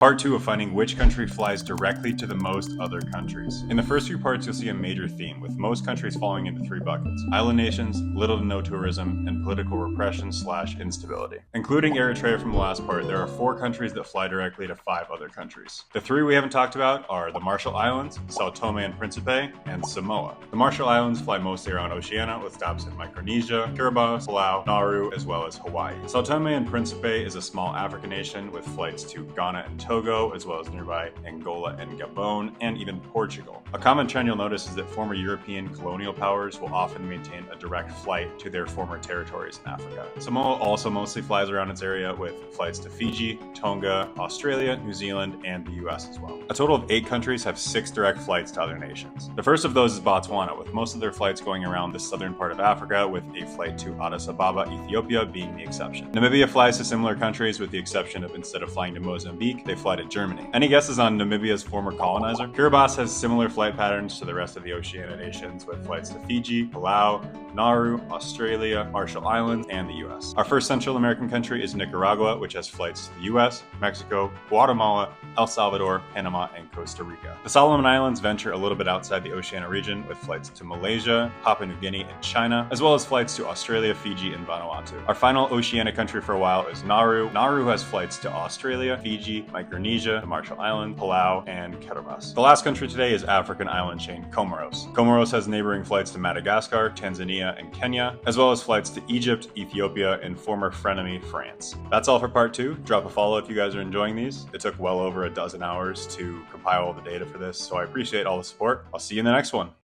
Part 2 of finding which country flies directly to the most other countries. In the first few parts, you'll see a major theme, with most countries falling into three buckets: island nations, little to no tourism, and political repression/instability. Including Eritrea from the last part, there are 4 countries that fly directly to 5 other countries. The 3 we haven't talked about are the Marshall Islands, Sao Tome and Principe, and Samoa. The Marshall Islands fly mostly around Oceania, with stops in Micronesia, Kiribati, Palau, Nauru, as well as Hawaii. Sao Tome and Principe is a small African nation with flights to Ghana and Togo, as well as nearby Angola and Gabon, and even Portugal. A common trend you'll notice is that former European colonial powers will often maintain a direct flight to their former territories in Africa. Samoa also mostly flies around its area, with flights to Fiji, Tonga, Australia, New Zealand, and the US as well. A total of 8 countries have 6 direct flights to other nations. The first of those is Botswana, with most of their flights going around the southern part of Africa, with a flight to Addis Ababa, Ethiopia being the exception. Namibia flies to similar countries, with the exception of instead of flying to Mozambique, they fly to Germany. Any guesses on Namibia's former colonizer? Kiribati has similar flight patterns to the rest of the Oceania nations, with flights to Fiji, Palau, Nauru, Australia, Marshall Islands, and the US. Our first Central American country is Nicaragua, which has flights to the US, Mexico, Guatemala, El Salvador, Panama, and Costa Rica. The Solomon Islands venture a little bit outside the Oceania region, with flights to Malaysia, Papua New Guinea, and China, as well as flights to Australia, Fiji, and Vanuatu. Our final Oceania country for a while is Nauru. Nauru has flights to Australia, Fiji, Micronesia, the Marshall Islands, Palau, and Kiribati. The last country today is African island chain Comoros. Comoros has neighboring flights to Madagascar, Tanzania, and Kenya, as well as flights to Egypt, Ethiopia, and former frenemy France. That's all for part 2. Drop a follow if you guys are enjoying these. It took well over a dozen hours to compile all the data for this, so I appreciate all the support. I'll see you in the next one.